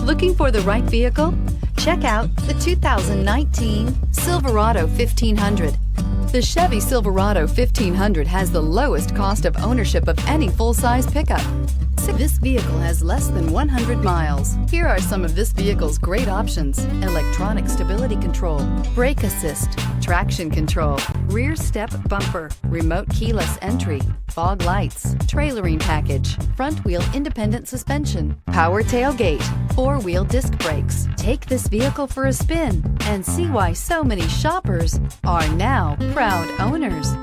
Looking for the right vehicle? Check out the 2019 Silverado 1500. The Chevy Silverado 1500 has the lowest cost of ownership of any full-size pickup. This vehicle has less than 100 miles. Here are some of this vehicle's great options: electronic stability control, brake assist, traction control, rear step bumper, remote keyless entry, fog lights, trailering package, front wheel independent suspension, power tailgate, four-wheel disc brakes. Take this vehicle for a spin and see why so many shoppers are now proud owners.